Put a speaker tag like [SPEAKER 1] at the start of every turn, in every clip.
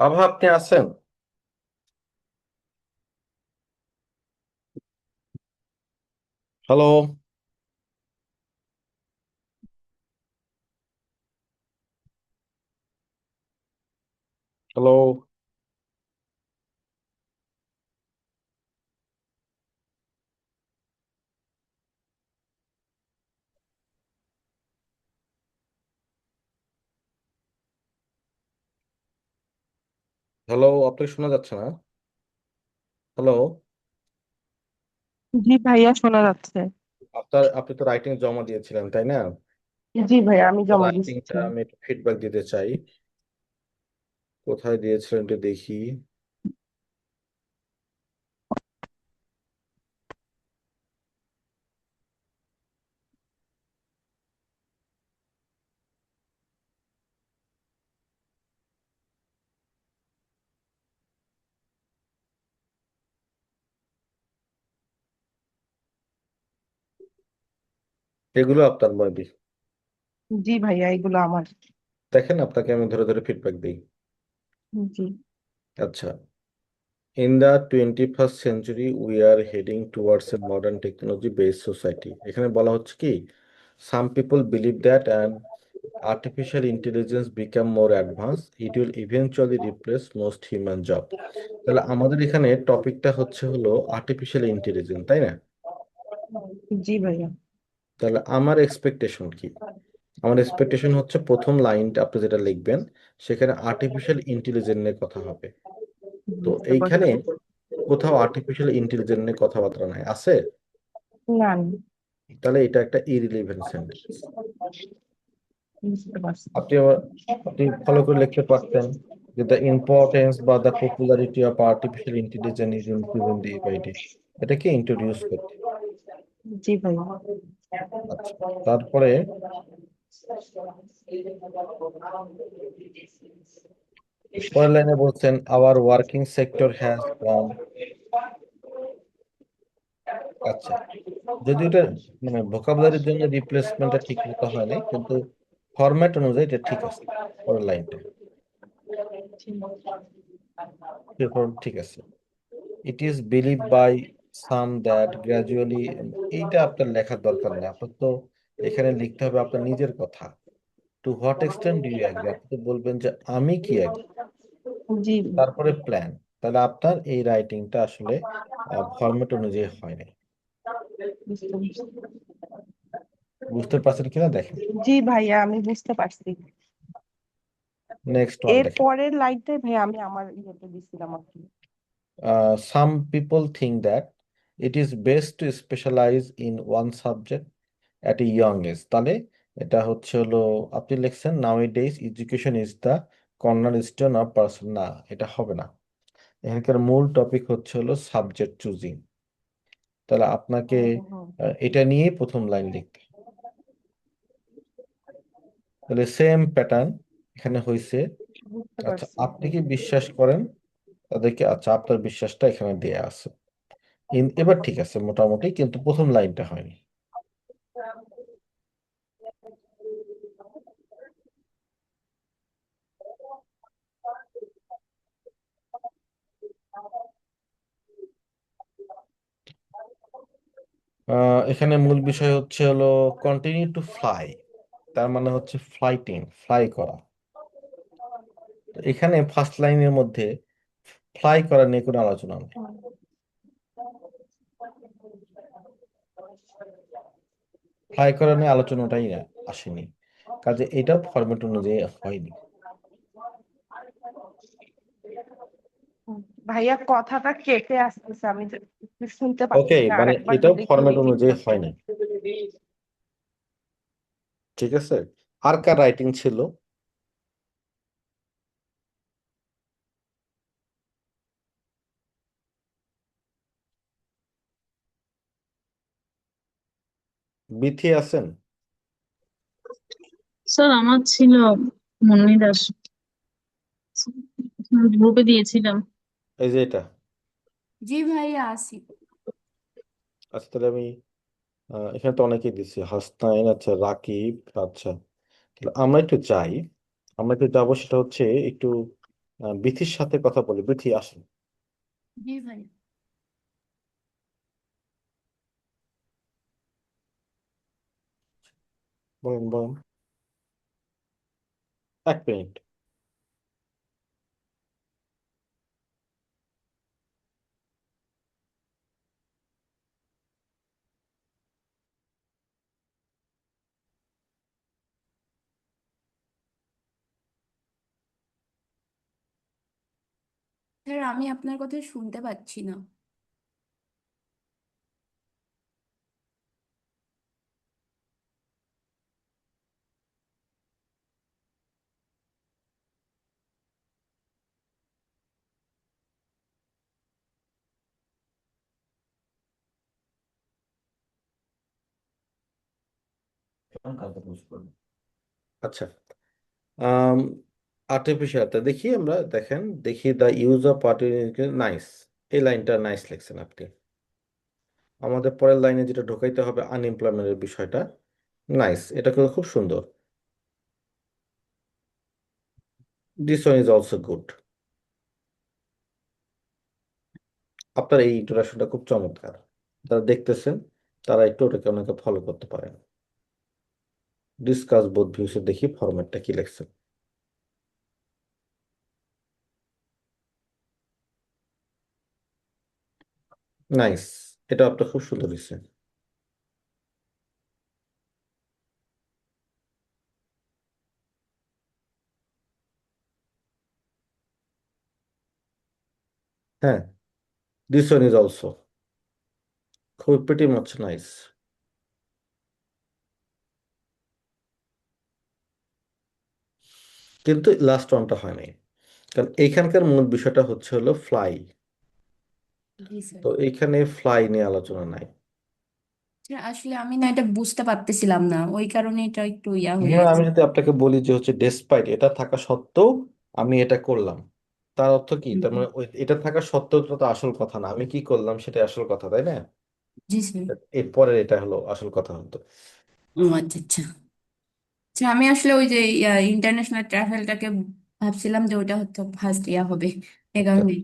[SPEAKER 1] আভা, আপনি আছেন? হ্যালো। হ্যালো। হ্যালো, আপনাকে শোনা যাচ্ছে না? হ্যালো।
[SPEAKER 2] জি ভাইয়া, শোনা যাচ্ছে।
[SPEAKER 1] আপনি তো রাইটিং জমা দিয়েছিলেন, তাই না?
[SPEAKER 2] জি ভাইয়া, আমি জমা দিচ্ছি।
[SPEAKER 1] রাইটিংটা আমি একটু ফিডব্যাক দিতে চাই। কোথায় দিয়েছিলেন একটু দেখি। এগুলো আপনার মেবি।
[SPEAKER 2] জি ভাইয়া, এগুলো আমার।
[SPEAKER 1] দেখেন, আপনাকে আমি ধরে ধরে ফিডব্যাক দিই।
[SPEAKER 2] জি।
[SPEAKER 1] আচ্ছা। In the 21st century we are heading towards a modern technology based society. এখানে বলা হচ্ছে কি, some people believe that and artificial intelligence become more advanced, it will eventually replace most human job. তাহলে আমাদের এখানে টপিকটা হলো আর্টিফিশিয়াল ইন্টেলিজেন্স, তাই না?
[SPEAKER 2] জি ভাইয়া।
[SPEAKER 1] তাহলে আমার এক্সপেকটেশন কি? আমার এক্সপেকটেশন হচ্ছে প্রথম লাইনটা আপনি যেটা লিখবেন, সেখানে আর্টিফিশিয়াল ইন্টেলিজেন্স নিয়ে কথা হবে। তো
[SPEAKER 2] বুঝতে
[SPEAKER 1] এইখানে
[SPEAKER 2] পারছি।
[SPEAKER 1] কোথাও আর্টিফিশিয়াল ইন্টেলিজেন্স নিয়ে কথাবার্তা নাই আছে।
[SPEAKER 2] না,
[SPEAKER 1] তাহলে এটা একটা ইরিলিভেন্ট সেন্টেন্স।
[SPEAKER 2] বুঝতে পারছি।
[SPEAKER 1] আপনি আপনি ফলো করে লিখতে পারতেন যে দ্য ইম্পর্টেন্স বা the popularity of artificial intelligence is increasing day by day. এটাকে ইন্ট্রোডিউস করতে।
[SPEAKER 2] জি ভাইয়া।
[SPEAKER 1] আচ্ছা। তারপরে পরের লাইনে বলছেন our working sector has from. আচ্ছা, যদি এটা মানে ভোকাবুলারির জন্য রিপ্লেসমেন্টটা ঠিক মতো হয় নাই, কিন্তু ফরম্যাট অনুযায়ী এটা ঠিক আছে। পরের লাইনটা ঠিক আছে। It is believe by some that gradually. এইটা আপনার লেখার দরকার নেই, আপনার তো এখানে লিখতে হবে আপনার নিজের কথা। To what extent do you agree, আপনি তো বলবেন যে আমি কি অ্যাগ্রি,
[SPEAKER 2] জি।
[SPEAKER 1] তারপরে প্ল্যান। তাহলে আপনার এই রাইটিংটা আসলে ফরম্যাট অনুযায়ী হয় নাই। বুঝতে পারছেন কিনা দেখেন।
[SPEAKER 2] জি ভাইয়া, আমি বুঝতে পারছি।
[SPEAKER 1] নেক্সট ওয়ান
[SPEAKER 2] এর
[SPEAKER 1] দেখেন।
[SPEAKER 2] পরের লাইনটাই ভাইয়া আমি আমার ইয়েতে দিছিলাম আর কি।
[SPEAKER 1] Some people think that it is best to specialize in one subject at a young age. তাহলে এটা আপনি লিখছেন nowadays education is the cornerstone of person. না, এটা হবে না। এখানকার মূল টপিক হলো সাবজেক্ট চুজিং। তাহলে আপনাকে
[SPEAKER 2] হুম।
[SPEAKER 1] এটা নিয়েই প্রথম লাইন লিখতে। তাহলে সেম প্যাটার্ন এখানে হয়েছে।
[SPEAKER 2] বুঝতে
[SPEAKER 1] আচ্ছা,
[SPEAKER 2] পারছি।
[SPEAKER 1] আপনি কি বিশ্বাস করেন তাদেরকে? আচ্ছা, আপনার বিশ্বাসটা এখানে দেয়া আছে। এবার ঠিক আছে মোটামুটি, কিন্তু প্রথম লাইনটা হয়নি। এখানে মূল বিষয় কন্টিনিউ টু ফ্লাই। তার মানে হচ্ছে ফ্লাইটিং, ফ্লাই করা। তো এখানে ফার্স্ট লাইনের মধ্যে ফ্লাই করা নিয়ে কোনো আলোচনা নেই। ফ্লাই করা নিয়ে আলোচনাটাই আসেনি, কাজে এটাও ফরম্যাট অনুযায়ী হয়নি।
[SPEAKER 2] ভাইয়া, কথাটা কেটে আসতেছে, আমি শুনতে
[SPEAKER 1] ওকে,
[SPEAKER 2] পাচ্ছি না, আর
[SPEAKER 1] মানে
[SPEAKER 2] একবার
[SPEAKER 1] এটাও
[SPEAKER 2] যদি একটু
[SPEAKER 1] ফরম্যাট
[SPEAKER 2] রিপিট
[SPEAKER 1] অনুযায়ী
[SPEAKER 2] করতেন।
[SPEAKER 1] হয় নাই। ঠিক আছে। আর কার রাইটিং ছিল? বিথি আছেন?
[SPEAKER 3] স্যার আমার ছিল মুন্নি দাস, গ্রুপে দিয়েছিলাম।
[SPEAKER 1] এই যে এটা।
[SPEAKER 4] জি ভাইয়া, আসি।
[SPEAKER 1] আচ্ছা, তাহলে আমি এখানে তো অনেকেই দিচ্ছি, হাসনাইন, আচ্ছা রাকিব। আচ্ছা, তাহলে আমরা একটু যাই। আমরা একটু যাবো, সেটা হচ্ছে একটু বিথির সাথে কথা বলি। বিথি আসেন।
[SPEAKER 4] জি ভাইয়া।
[SPEAKER 1] বলেন বলেন। 1 মিনিট।
[SPEAKER 4] স্যার আমি আপনার কথা শুনতে পাচ্ছি না।
[SPEAKER 1] আচ্ছা, আর্টিফিশিয়াল দেখি আমরা, দেখেন দেখি, the use of artificial nice, এই লাইনটা নাইস লিখছেন আপনি। আমাদের পরের লাইনে যেটা ঢোকাইতে হবে আনএমপ্লয়মেন্টের বিষয়টা, নাইস, এটা কিন্তু খুব সুন্দর। This one is also good. আপনার এই ইন্ট্রোডাকশনটা খুব চমৎকার। যারা দেখতেছেন তারা একটু ওটাকে ওনাকে ফলো করতে পারেন। ডিসকাস বোথ ভিউসে দেখি ফরম্যাটটা কি লিখছেন। নাইস, এটা আপনার খুব সুন্দর হয়েছে। হ্যাঁ, দিস ওয়ান ইজ অলসো খুব প্রিটি মাচ নাইস। কিন্তু লাস্ট ওয়ানটা হয় নাই, কারণ এইখানকার মূল বিষয়টা হচ্ছে হলো ফ্লাই।
[SPEAKER 4] জি স্যার।
[SPEAKER 1] তো এইখানে ফ্লাই নিয়ে আলোচনা নাই।
[SPEAKER 4] স্যার, আসলে আমি না এটা বুঝতে পারতেছিলাম না, ওই কারণে এটা একটু ইয়া হয়ে
[SPEAKER 1] ধরুন
[SPEAKER 4] গেছে।
[SPEAKER 1] আমি যদি আপনাকে বলি যে হচ্ছে ডেসপাইট এটা থাকা সত্ত্বেও আমি এটা করলাম, তার অর্থ কি? তার মানে এটা থাকা সত্ত্বেও তো আসল কথা না, আমি কি করলাম সেটা আসল কথা, তাই না?
[SPEAKER 4] জি স্যার।
[SPEAKER 1] এরপরে এটা হলো আসল কথা হতো।
[SPEAKER 4] ও আচ্ছা আচ্ছা। আচ্ছা, আমি আসলে ওই যে ইন্টারন্যাশনাল ট্রাভেলটাকে ভাবছিলাম যে ওটা হয়তো ফার্স্ট ইয়া হবে, এ
[SPEAKER 1] আচ্ছা,
[SPEAKER 4] কারণে।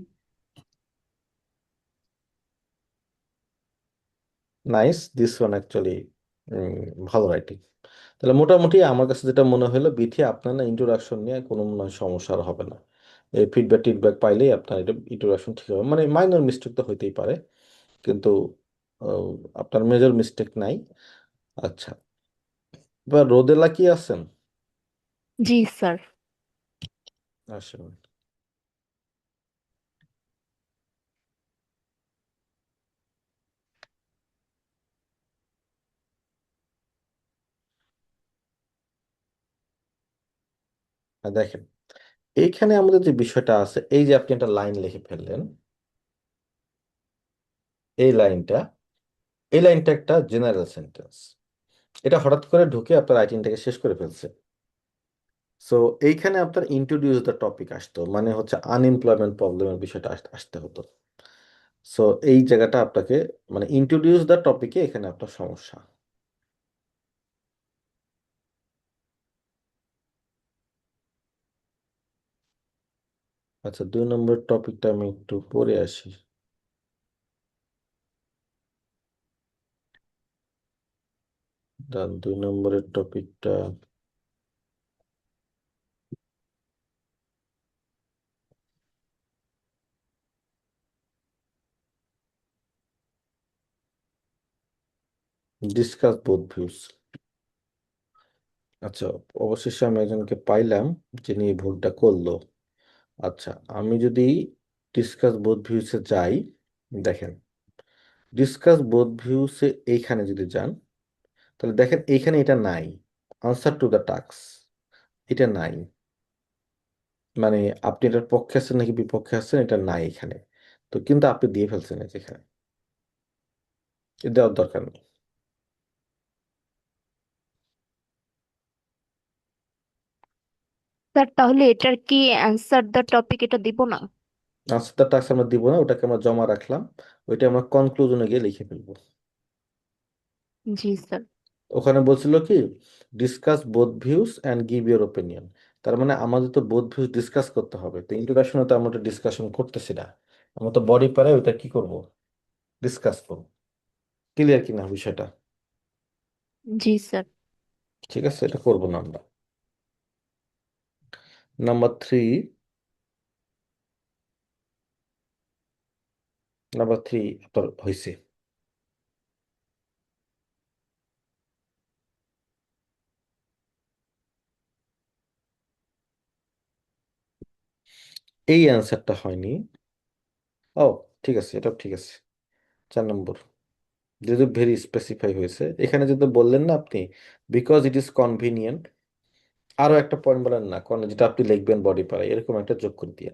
[SPEAKER 1] নাইস, দিস ওয়ান অ্যাকচুয়ালি ভালো রাইটিং। তাহলে মোটামুটি আমার কাছে যেটা মনে হলো বিথি, আপনার না ইন্ট্রোডাকশন নিয়ে কোনো মনে হয় সমস্যা আর হবে না। এই ফিডব্যাক টিডব্যাক পাইলেই আপনার এটা ইন্ট্রোডাকশন ঠিক হবে, মানে মাইনর মিস্টেক তো হইতেই পারে, কিন্তু আহ, আপনার মেজর মিস্টেক নাই। আচ্ছা, এবার রোদেলা কি আছেন?
[SPEAKER 2] জি স্যার।
[SPEAKER 1] আসেন। দেখেন, এইখানে আমাদের যে বিষয়টা আছে, এই যে আপনি একটা লাইন লিখে ফেললেন, এই লাইনটা, এই লাইনটা একটা জেনারেল সেন্টেন্স। এটা হঠাৎ করে ঢুকে আপনার রাইটিংটাকে শেষ করে ফেলছে। সো এইখানে আপনার ইন্ট্রোডিউস দ্য টপিক আসতো, মানে হচ্ছে আনএমপ্লয়মেন্ট প্রবলেমের বিষয়টা আসতে হতো। সো এই জায়গাটা আপনাকে, মানে ইন্ট্রোডিউস দ্য টপিকে এখানে আপনার সমস্যা। আচ্ছা, 2 নম্বর টপিকটা আমি একটু পড়ে আসি। ডান, 2 নম্বরের টপিকটা, ডিসকাস বোথ ভিউস। আচ্ছা, অবশেষে আমি একজনকে পাইলাম যিনি এই ভুলটা করলো। আচ্ছা, আমি যদি ডিসকাস বোথ ভিউসে যাই, দেখেন, ডিসকাস বোথ ভিউসে এইখানে যদি যান, তাহলে দেখেন এইখানে এটা নাই, আনসার টু দ্য টাস্ক, এটা নাই। মানে আপনি এটার পক্ষে আছেন নাকি বিপক্ষে আছেন এটা নাই এখানে। তো কিন্তু আপনি দিয়ে ফেলছেন এই যে এখানে, এটা দেওয়ার দরকার নেই।
[SPEAKER 2] স্যার তাহলে এটার কি অ্যান্সার দ্য টপিক এটা দিব না?
[SPEAKER 1] আনসার দ্য টাস্ক আমরা দিব না, ওটাকে আমরা জমা রাখলাম, ওইটা আমরা কনক্লুশনে গিয়ে লিখে ফেলবো।
[SPEAKER 2] জি স্যার।
[SPEAKER 1] ওখানে বলছিল কি, discuss both views and give your opinion. তার মানে আমাদের তো বোধ ভিউজ ডিসকাস করতে হবে, তো ইন্ট্রোডাকশনে তো আমরা ডিসকাশন করতেছি না, আমরা তো বডি পাড়ায় ওটা কি করব, ডিসকাস করবো। ক্লিয়ার কিনা বিষয়টা?
[SPEAKER 5] জি স্যার।
[SPEAKER 1] ঠিক আছে, এটা করবো না আমরা। নাম্বার 3, আপনার হয়েছে। এই অ্যান্সারটা হয়নি। ও ঠিক আছে, এটা ঠিক আছে। 4 নম্বর, যেহেতু ভেরি স্পেসিফাই হয়েছে এখানে, যেহেতু বললেন না আপনি বিকজ ইট ইজ কনভিনিয়েন্ট, আরো একটা পয়েন্ট বলেন না কোন, যেটা আপনি লিখবেন বডি পাড়ায়, এরকম একটা যোগ করে দিয়ে।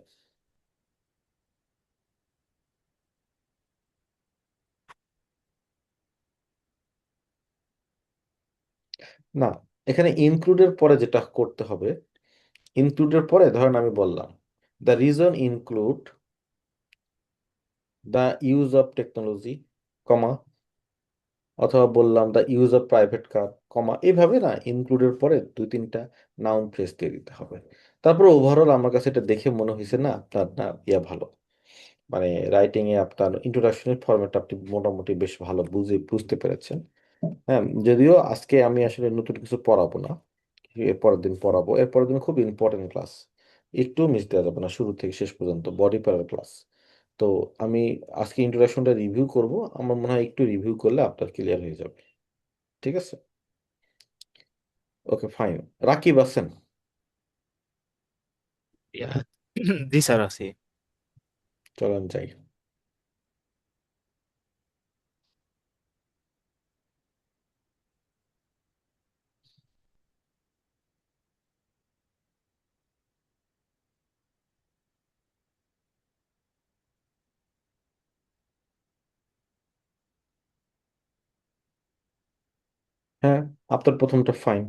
[SPEAKER 1] না, এখানে ইনক্লুডের পরে যেটা করতে হবে, ইনক্লুডের পরে ধরেন আমি বললাম the reason include the use of technology, comma, অথবা বললাম the use of private car, comma, এইভাবে না ইনক্লুডের পরে 2-3টা নাউন ফ্রেজ দিয়ে দিতে হবে। তারপর ওভারঅল আমার কাছে এটা দেখে মনে হয়েছে না আপনার না ভালো, মানে রাইটিং এ আপনার ইন্ট্রোডাকশনের ফরম্যাট আপনি মোটামুটি বেশ ভালো বুঝতে পেরেছেন। হ্যাঁ, যদিও আজকে আমি আসলে নতুন কিছু পড়াবো না, এর পরের দিন পড়াবো, এর পরের দিন খুব ইম্পর্টেন্ট ক্লাস, একটু মিস দেওয়া যাবে না, শুরু থেকে শেষ পর্যন্ত বডি পাওয়ার ক্লাস। তো আমি আজকে ইন্ট্রোডাকশনটা রিভিউ করব, আমার মনে হয় একটু রিভিউ করলে আপনার ক্লিয়ার হয়ে যাবে। ঠিক আছে, ওকে ফাইন। রাকিব আছেন?
[SPEAKER 6] ইয়া, জি স্যার আছি।
[SPEAKER 1] চলেন যাই। হ্যাঁ, আপনার প্রথমটা ফাইন।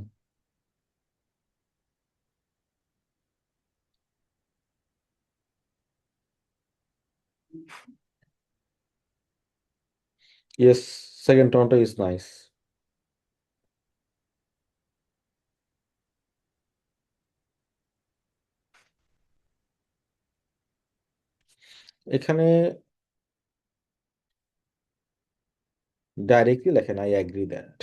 [SPEAKER 1] ইয়েস, সেকেন্ড টার্মটা ইজ নাইস। এখানে ডাইরেক্টলি লেখেন আই অ্যাগ্রি দ্যাট।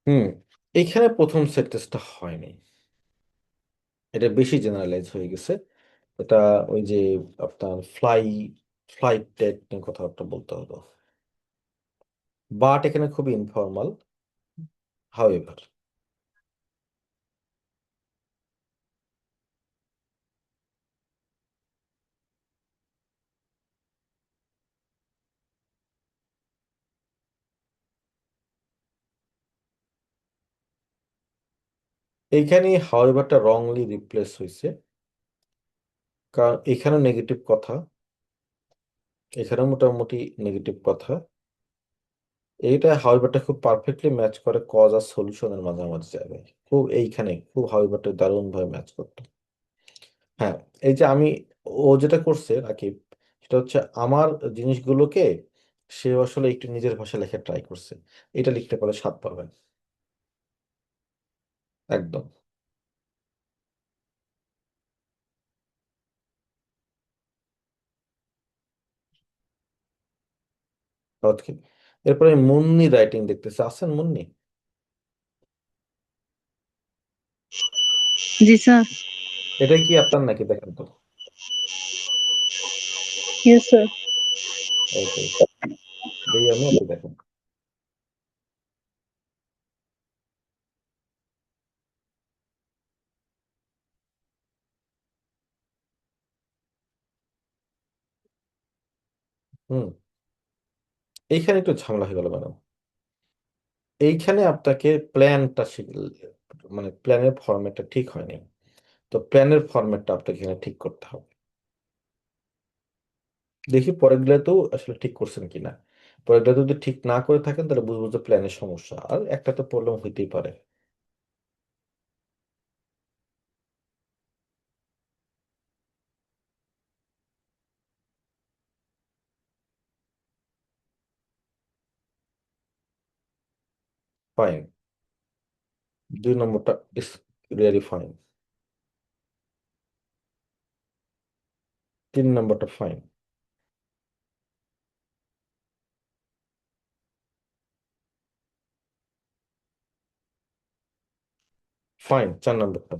[SPEAKER 1] হুম, এখানে প্রথম সেন্টেন্সটা হয়নি, এটা বেশি জেনারেলাইজ হয়ে গেছে। এটা ওই যে আপনার ফ্লাইট টেট নিয়ে কথাবার্তা বলতে হতো, বাট এখানে খুবই ইনফর্মাল। হাউএভার, এইখানে হাউএভারটা রংলি রিপ্লেস হয়েছে, কারণ এখানেও নেগেটিভ কথা, এখানেও মোটামুটি নেগেটিভ কথা। এইটা হাউএভারটা খুব পারফেক্টলি ম্যাচ করে কজ আর সলিউশনের মাঝামাঝি জায়গায়, খুব এইখানে খুব হাউএভারটা দারুণ ভাবে ম্যাচ করতো। হ্যাঁ, এই যে ও যেটা করছে রাকিব, সেটা হচ্ছে আমার জিনিসগুলোকে সে আসলে একটু নিজের ভাষায় লেখা ট্রাই করছে, এটা লিখতে পারে 7 পাবেন একদম। ওকে, এরপরে মুন্নি রাইটিং দেখতেছে, আছেন মুন্নি?
[SPEAKER 3] জি স্যার।
[SPEAKER 1] এটা কি আপনার নাকি, দেখেন তো।
[SPEAKER 3] Yes sir.
[SPEAKER 1] ওকে, দেখি আমি, আপনি দেখেন। হুম, এইখানে একটু ঝামেলা হয়ে গেল ম্যাডাম। এইখানে আপনাকে প্ল্যানটা মানে প্ল্যানের ফরম্যাটটা ঠিক হয়নি, তো প্ল্যানের ফরম্যাটটা আপনাকে এখানে ঠিক করতে হবে। দেখি পরেরগুলোতেও আসলে ঠিক করছেন কিনা। পরেরগুলো যদি ঠিক না করে থাকেন তাহলে বুঝবো যে প্ল্যানের সমস্যা, আর একটা তো প্রবলেম হইতেই পারে। ফাইন। 2 নম্বরটা ইস রিয়েলি ফাইন। 3 নম্বরটা ফাইন। ফাইন 4 নম্বরটা।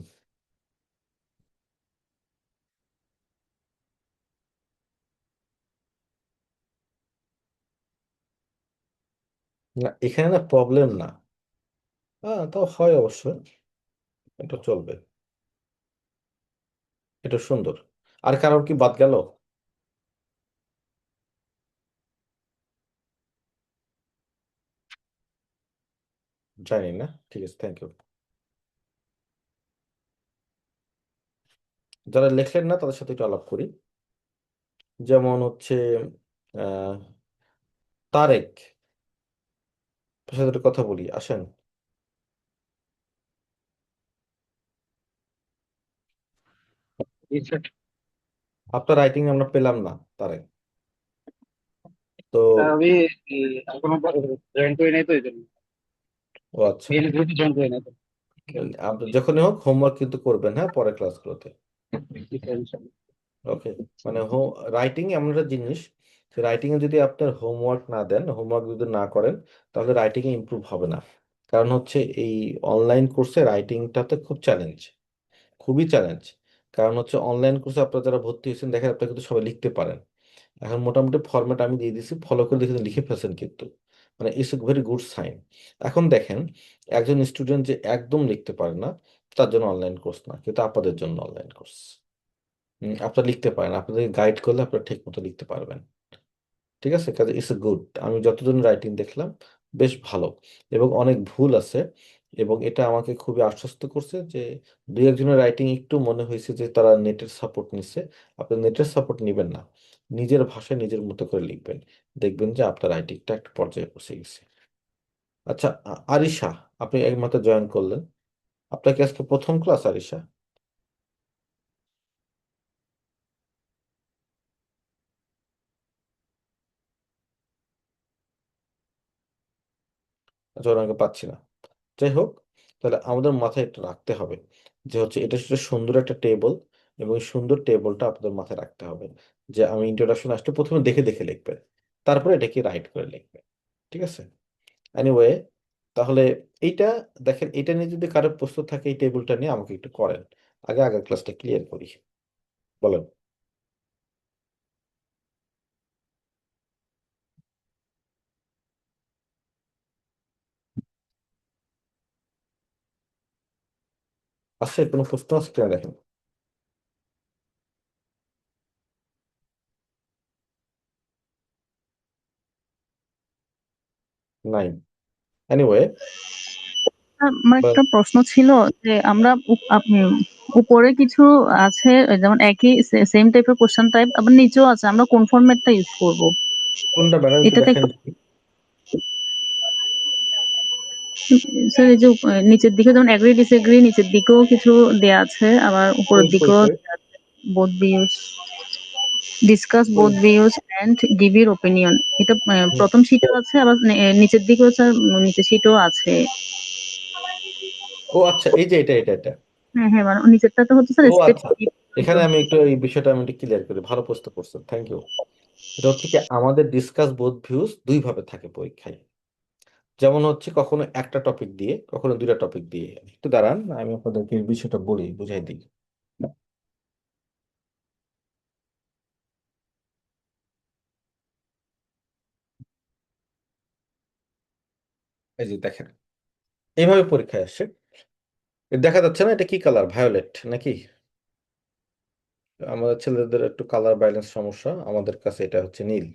[SPEAKER 1] না এখানে না প্রবলেম না। হ্যাঁ তাও হয় অবশ্যই, এটা চলবে, এটা সুন্দর। আর কারোর কি বাদ গেল? জানি না, ঠিক আছে, থ্যাংক ইউ। যারা লেখলেন না তাদের সাথে একটু আলাপ করি। যেমন হচ্ছে আহ তারেক, তার সাথে একটু কথা বলি, আসেন। আপনার রাইটিং আমরা পেলাম না তারেক, তো
[SPEAKER 7] আমি এখনো জয়েন করি নাই তো এই জন্য
[SPEAKER 1] ও আচ্ছা,
[SPEAKER 7] মেইল গ্রুপে জয়েন করি নাই তো
[SPEAKER 1] আপনি যখনই হোক হোমওয়ার্ক কিন্তু করবেন, হ্যাঁ, পরের ক্লাসগুলোতে। ওকে, মানে রাইটিং এমন একটা জিনিস, রাইটিং এ যদি আপনার হোমওয়ার্ক না দেন, হোমওয়ার্ক যদি না করেন, তাহলে রাইটিং এ ইমপ্রুভ হবে না। কারণ হচ্ছে এই অনলাইন কোর্সে রাইটিংটাতে খুব চ্যালেঞ্জ, খুবই চ্যালেঞ্জ। কারণ হচ্ছে অনলাইন কোর্সে আপনারা যারা ভর্তি হয়েছেন দেখেন আপনারা কিন্তু সবাই লিখতে পারেন। এখন মোটামুটি ফরম্যাট আমি দিয়ে দিয়েছি, ফলো করে লিখে লিখে ফেলছেন কিন্তু, মানে it's a very good sign. এখন দেখেন একজন স্টুডেন্ট যে একদম লিখতে পারে না, তার জন্য অনলাইন কোর্স না, কিন্তু আপনাদের জন্য অনলাইন কোর্স। আপনারা লিখতে পারেন, আপনাদের গাইড করলে আপনারা ঠিক মতো লিখতে পারবেন। ঠিক আছে, কাজে ইটস এ গুড। আমি যতজন রাইটিং দেখলাম বেশ ভালো, এবং অনেক ভুল আছে, এবং এটা আমাকে খুবই আশ্বস্ত করছে যে দুই একজনের রাইটিং একটু মনে হয়েছে যে তারা নেটের সাপোর্ট নিচ্ছে। আপনি নেটের সাপোর্ট নেবেন না, নিজের ভাষায় নিজের মতো করে লিখবেন, দেখবেন যে আপনার রাইটিংটা একটা পর্যায়ে পৌঁছে গেছে। আচ্ছা, আরিশা, আপনি একমাত্র জয়েন করলেন, আপনার কি আজকে প্রথম ক্লাস আরিশা? আচ্ছা, ওনাকে পাচ্ছি না। যাই হোক, তাহলে আমাদের মাথায় এটা রাখতে হবে যে হচ্ছে এটা হচ্ছে সুন্দর একটা টেবল, এবং এই সুন্দর টেবলটা আপনাদের মাথায় রাখতে হবে যে আমি ইন্ট্রোডাকশন আসলে প্রথমে দেখে দেখে লিখবেন, তারপরে এটাকে রাইট করে লিখবেন। ঠিক আছে, এনিওয়ে, তাহলে এইটা দেখেন, এটা নিয়ে যদি কারো প্রশ্ন থাকে এই টেবিলটা নিয়ে আমাকে একটু করেন, আগে আগের ক্লাসটা ক্লিয়ার করি, বলেন। আছে কোনো প্রশ্ন আছে কিনা দেখেন। নাই, এনিওয়ে,
[SPEAKER 3] আমার একটা প্রশ্ন ছিল যে আমরা উপরে কিছু আছে, যেমন একই সেম টাইপের কোশ্চেন টাইপ, আবার নিচেও আছে, আমরা কোন ফরম্যাটটা ইউজ করব?
[SPEAKER 1] কোনটা ম্যাডাম একটু
[SPEAKER 3] এটাতে
[SPEAKER 1] দেখেন।
[SPEAKER 3] একটু স্যার, এই যে নিচের দিকে যেমন এগ্রি ডিসএগ্রি, নিচের দিকেও কিছু দেয়া আছে, আবার উপরের
[SPEAKER 1] কই কই
[SPEAKER 3] দিকেও
[SPEAKER 1] কই
[SPEAKER 3] বোথ ভিউজ, ডিসকাস
[SPEAKER 1] কই?
[SPEAKER 3] Both views and give your opinion, এটা
[SPEAKER 1] হুম।
[SPEAKER 3] প্রথম শীটেও আছে, আবার নিচের দিকেও স্যার, নিচের শীটও আছে।
[SPEAKER 1] ও আচ্ছা, এই যে এটা এটা এটা
[SPEAKER 3] হ্যাঁ হ্যাঁ, মানে নিচেরটাতে হচ্ছে স্যার
[SPEAKER 1] ও
[SPEAKER 3] স্টেপ।
[SPEAKER 1] আচ্ছা, এখানে আমি একটু এই বিষয়টা আমি একটু ক্লিয়ার করি, ভালো প্রশ্ন করছেন, থ্যাংক ইউ। এটা হচ্ছে কি আমাদের ডিসকাস বোথ ভিউজ দুই ভাবে থাকে পরীক্ষায়। যেমন হচ্ছে কখনো একটা টপিক দিয়ে, কখনো দুইটা টপিক দিয়ে। একটু দাঁড়ান, আমি আপনাদেরকে এই বিষয়টা বলি, বুঝাই দিই। এই যে দেখেন, এইভাবে পরীক্ষায় আসছে, দেখা যাচ্ছে না এটা কি কালার, ভায়োলেট নাকি? আমাদের ছেলেদের একটু কালার ব্যালেন্স সমস্যা, আমাদের কাছে এটা হচ্ছে নীল,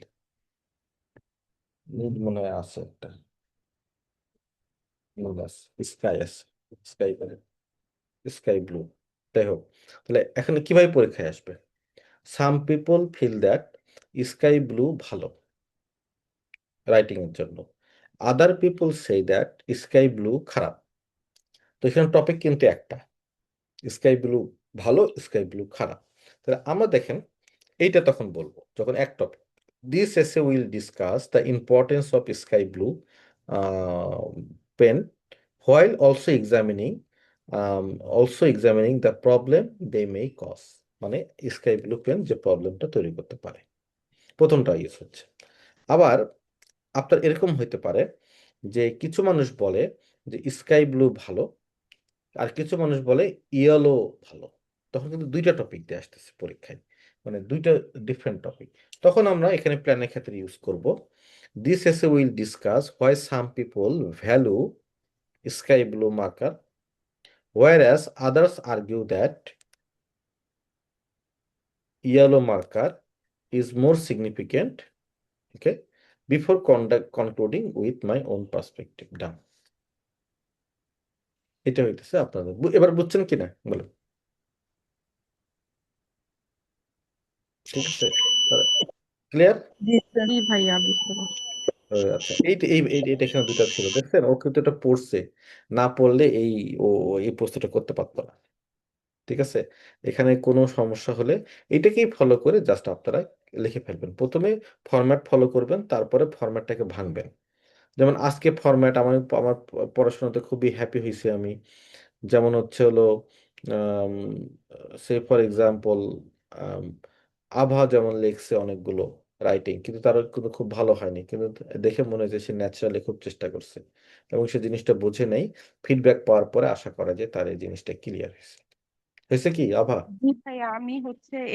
[SPEAKER 1] নীল মনে হয় আছে একটা, নীল আছে, স্কাই আছে, স্কাই স্কাই ব্লু। যাই হোক, তাহলে এখানে কিভাবে পরীক্ষায় আসবে? Some people feel that sky blue ভালো রাইটিং এর জন্য, other people say that sky blue খারাপ। তো এখানে টপিক কিন্তু একটা, স্কাই ব্লু ভালো, স্কাই ব্লু খারাপ। তাহলে আমরা দেখেন এইটা তখন বলবো যখন এক topic, this essay will discuss the importance of sky blue pen while also examining the problem they may cause, মানে স্কাই ব্লু পেন যে প্রবলেমটা তৈরি করতে পারে, প্রথমটা ইউজ হচ্ছে। আবার আপনার এরকম হইতে পারে যে কিছু মানুষ বলে যে স্কাই ব্লু ভালো, আর কিছু মানুষ বলে ইয়েলো ভালো। তখন কিন্তু দুইটা টপিক দিয়ে আসতেছে পরীক্ষায়, মানে দুইটা ডিফারেন্ট টপিক। তখন আমরা এখানে প্ল্যানের ক্ষেত্রে ইউজ করব, this essay will discuss why some people value sky blue marker, whereas others argue that yellow marker is more significant, okay, before concluding with my own perspective. Done. এটা হইতেছে আপনাদের, এবার বুঝছেন কিনা বলুন। ঠিক আছে, ক্লিয়ার?
[SPEAKER 3] জি ভাইয়া, বুঝতে পারছি।
[SPEAKER 1] আচ্ছা, এইটা এখানে দুটা ছিল, দেখছেন? ও কিন্তু এটা পড়ছে, না পড়লে এই প্রশ্নটা করতে পারতো না। ঠিক আছে, এখানে কোনো সমস্যা হলে এটাকেই ফলো করে জাস্ট আপনারা লিখে ফেলবেন। প্রথমে ফরম্যাট ফলো করবেন, তারপরে ফরম্যাটটাকে ভাঙবেন। যেমন আজকে ফরম্যাট আমার পড়াশোনাতে খুবই হ্যাপি হয়েছে আমি। যেমন হচ্ছে হলো সে ফর এক্সাম্পল আভা যেমন লিখছে অনেকগুলো রাইটিং, কিন্তু তার কিন্তু খুব ভালো হয়নি, কিন্তু দেখে মনে হয়েছে সে ন্যাচারালি খুব চেষ্টা করছে এবং সে জিনিসটা বুঝে নেই। ফিডব্যাক পাওয়ার পরে আশা করা যায় তার এই জিনিসটা ক্লিয়ার হয়েছে। হয়েছে কি আভা?
[SPEAKER 2] জি ভাই, আমি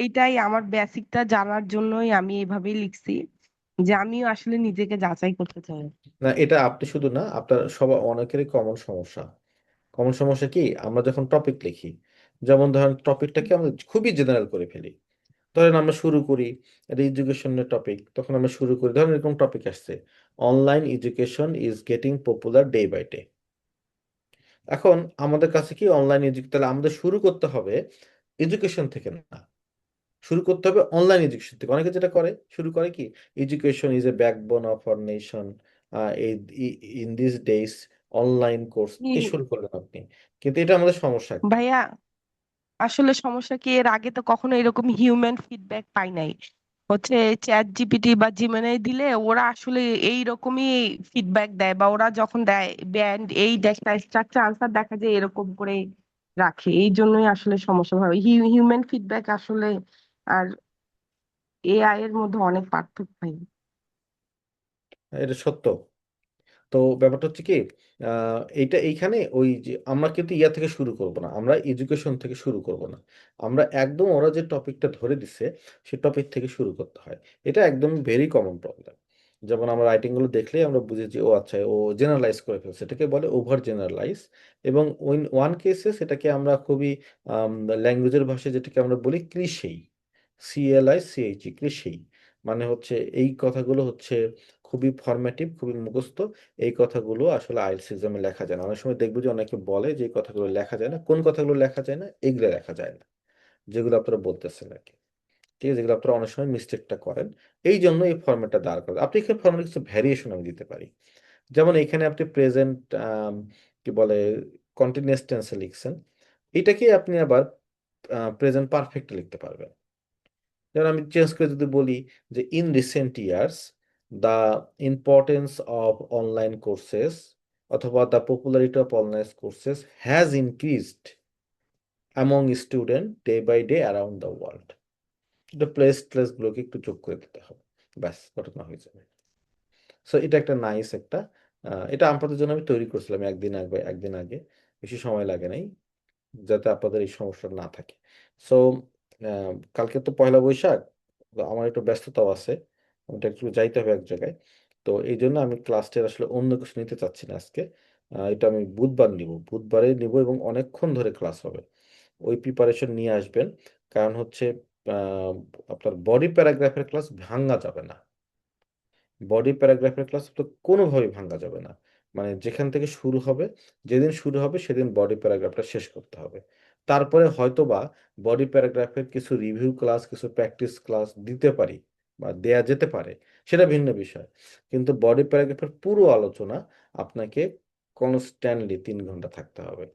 [SPEAKER 2] এইটাই আমার বেসিকটা জানার জন্যই আমি এইভাবেই লিখছি, যে আমিও আসলে নিজেকে যাচাই করতে চাই।
[SPEAKER 1] না, এটা আপনি শুধু না, আপনার অনেকেরই কমন সমস্যা। কমন সমস্যা কি, আমরা যখন টপিক লিখি, যেমন ধরেন টপিকটাকে আমরা খুবই জেনারেল করে ফেলি। ধরেন আমরা শুরু করি এটা এডুকেশনের টপিক, তখন আমরা শুরু করি, ধরেন এরকম টপিক আসছে, online education is getting popular day by day. এখন আমাদের কাছে কি অনলাইন তাহলে আমাদের শুরু করতে হবে এডুকেশন থেকে না, শুরু করতে হবে অনলাইন এডুকেশন থেকে। অনেকে যেটা করে, শুরু করে কি, education is a backbone of our nation, in this days online course, এই শুরু করলেন আপনি। কিন্তু এটা আমাদের সমস্যা একটা।
[SPEAKER 2] ভাইয়া, আসলে সমস্যা কি, এর আগে তো কখনো এরকম হিউম্যান ফিডব্যাক পাই নাই। চ্যাট জিপিটি বা জিমিনাই দিলে ওরা আসলে এই রকমই ফিডব্যাক দেয়, বা ওরা যখন দেয় ব্যান্ড এই স্ট্রাকচার আনসার দেখা যায় এরকম করে রাখে। এই জন্যই আসলে সমস্যা হয়, হিউম্যান ফিডব্যাক আসলে আর এআই এর মধ্যে অনেক পার্থক্য হয়।
[SPEAKER 1] এটা সত্য। তো ব্যাপারটা হচ্ছে কি, এইখানে ওই যে আমরা কিন্তু ইয়া থেকে শুরু করব না, আমরা এডুকেশন থেকে শুরু করব না, আমরা একদম ওরা যে টপিকটা ধরে দিছে সে টপিক থেকে শুরু করতে হয়। এটা একদম ভেরি কমন প্রবলেম। যেমন আমরা রাইটিংগুলো দেখলে আমরা বুঝি যে ও আচ্ছা, ও জেনারেলাইজ করে ফেলছে, এটাকে বলে ওভার জেনারেলাইজ। এবং ওয়ান কেসে সেটাকে আমরা খুবই ল্যাঙ্গুয়েজের ভাষায় যেটাকে আমরা বলি ক্লিশেই, CLICHE, ক্লিশেই। মানে হচ্ছে এই কথাগুলো হচ্ছে খুবই ফরম্যাটিভ, খুবই মুখস্থ। এই কথাগুলো আসলে আইএলটিএস এক্সামে লেখা যায় না। অনেক সময় দেখবো যে অনেকে বলে যে এই কথাগুলো লেখা যায় না। কোন কথাগুলো লেখা যায় না? এগুলো লেখা যায় না, যেগুলো আপনারা বলতেছেন আর কি। ঠিক আছে, যেগুলো আপনারা অনেক সময় মিস্টেকটা করেন। এই জন্য এই ফরম্যাটটা দাঁড় করেন। আপনি এখানে ফরম্যাটে কিছু ভ্যারিয়েশন আমি দিতে পারি। যেমন এখানে আপনি প্রেজেন্ট কি বলে কন্টিনিউয়াস টেন্সে লিখছেন, এটাকে আপনি আবার প্রেজেন্ট পারফেক্টে লিখতে পারবেন। যেমন আমি চেঞ্জ করে যদি বলি যে in recent years the importance of online courses, অথবা the popularity of online courses has increased among student day by day around the world. এটা প্লেসগুলোকে একটু যোগ করে দিতে হবে, ব্যাস ঘটনা হয়ে যাবে। সো এটা একটা নাইস একটা, এটা আপনাদের জন্য আমি তৈরি করছিলাম একদিন আগে, বেশি সময় লাগে নাই, যাতে আপনাদের এই সমস্যা না থাকে। সো কালকে তো পয়লা বৈশাখ, তো আমার একটু ব্যস্ততাও আছে, আমাকে একটু যাইতে হবে এক জায়গায়। তো এই জন্য আমি ক্লাসটা আসলে অন্য কিছু নিতে চাচ্ছি না আজকে। এটা আমি বুধবারে নিব এবং অনেকক্ষণ ধরে ক্লাস হবে। ওই প্রিপারেশন নিয়ে আসবেন, কারণ হচ্ছে আহ, আপনার বডি প্যারাগ্রাফের ক্লাস ভাঙা যাবে না। বডি প্যারাগ্রাফের ক্লাস তো কোনোভাবেই ভাঙা যাবে না। মানে যেখান থেকে শুরু হবে, যেদিন শুরু হবে সেদিন বডি প্যারাগ্রাফটা শেষ করতে হবে। তারপরে হয়তোবা বডি প্যারাগ্রাফের কিছু রিভিউ ক্লাস, কিছু প্র্যাকটিস ক্লাস দিতে পারি বা দেয়া যেতে পারে, সেটা ভিন্ন বিষয়। কিন্তু বডি প্যারাগ্রাফের পুরো আলোচনা আপনাকে কনস্ট্যান্টলি 3 ঘন্টা থাকতে হবে,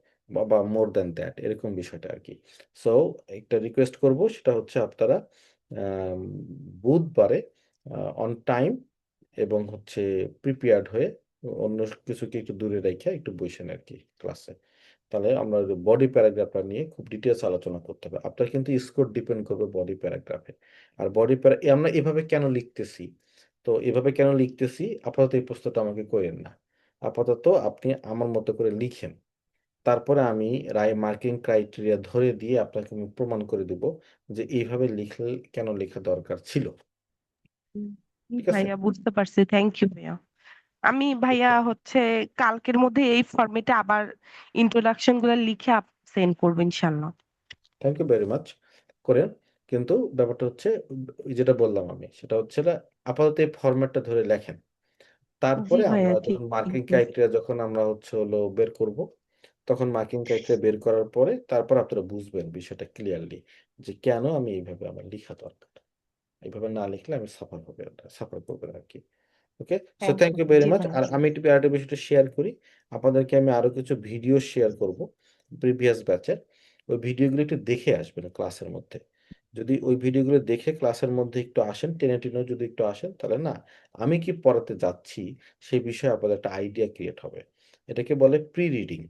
[SPEAKER 1] বা মোর দ্যান দ্যাট, এরকম বিষয়টা আর কি। সো একটা রিকোয়েস্ট করব, সেটা হচ্ছে আপনারা বুধবারে অন টাইম এবং হচ্ছে প্রিপেয়ার্ড হয়ে অন্য কিছুকে একটু দূরে রেখে একটু বসেন আর কি ক্লাসে। তাহলে আমরা বডি প্যারাগ্রাফটা নিয়ে খুব ডিটেলস আলোচনা করতে হবে। আপনার কিন্তু স্কোর ডিপেন্ড করবে বডি প্যারাগ্রাফে। আর আমরা এভাবে কেন লিখতেছি, তো এভাবে কেন লিখতেছি আপাতত এই প্রশ্নটা আমাকে করেন না। আপাতত আপনি আমার মতো করে লিখেন, তারপরে আমি মার্কিং ক্রাইটেরিয়া ধরে দিয়ে আপনাকে আমি প্রমাণ করে দিব যে এইভাবে লিখলে কেন লেখা দরকার ছিল। ঠিক আছে?
[SPEAKER 2] ভাইয়া বুঝতে পারছি, থ্যাংক ইউ ভাইয়া। আমি ভাইয়া হচ্ছে কালকের মধ্যে এই ফরম্যাটে আবার ইন্ট্রোডাকশন গুলো লিখে সেন্ড করবো ইনশাল্লাহ।
[SPEAKER 1] থ্যাংক ইউ ভেরি মাচ করেন। কিন্তু ব্যাপারটা হচ্ছে ওই যেটা বললাম আমি, সেটা হচ্ছে না, আপাতত এই ফরম্যাটটা ধরে লেখেন।
[SPEAKER 2] জি
[SPEAKER 1] তারপরে
[SPEAKER 2] ভাইয়া,
[SPEAKER 1] আমরা
[SPEAKER 2] ঠিক
[SPEAKER 1] যখন মার্কিং
[SPEAKER 2] ঠিক।
[SPEAKER 1] ক্রাইটেরিয়া যখন আমরা হচ্ছে হলো বের করব, তখন মার্কিং ক্রাইটেরিয়া বের করার পরে তারপর আপনারা বুঝবেন বিষয়টা ক্লিয়ারলি যে কেন আমি এইভাবে আমার লেখা দরকার। এইভাবে না লিখলে আমি সাফার করবেন আর কি। Okay, so
[SPEAKER 2] thank
[SPEAKER 1] thank
[SPEAKER 2] you
[SPEAKER 1] you very
[SPEAKER 2] জি
[SPEAKER 1] মাচ।
[SPEAKER 2] ভাইয়া।
[SPEAKER 1] আর আমি একটু আরেকটা বিষয়টা শেয়ার করি আপনাদেরকে, আমি আরো কিছু ভিডিও শেয়ার করব প্রিভিয়াস ব্যাচের। ওই ভিডিওগুলো একটু দেখে আসবেন ক্লাসের মধ্যে। যদি ওই ভিডিওগুলো দেখে ক্লাসের মধ্যে একটু আসেন, টেনে টেনে যদি একটু আসেন, তাহলে না আমি কি পড়াতে যাচ্ছি সেই বিষয়ে আপনাদের একটা আইডিয়া ক্রিয়েট হবে। এটাকে বলে প্রি রিডিং।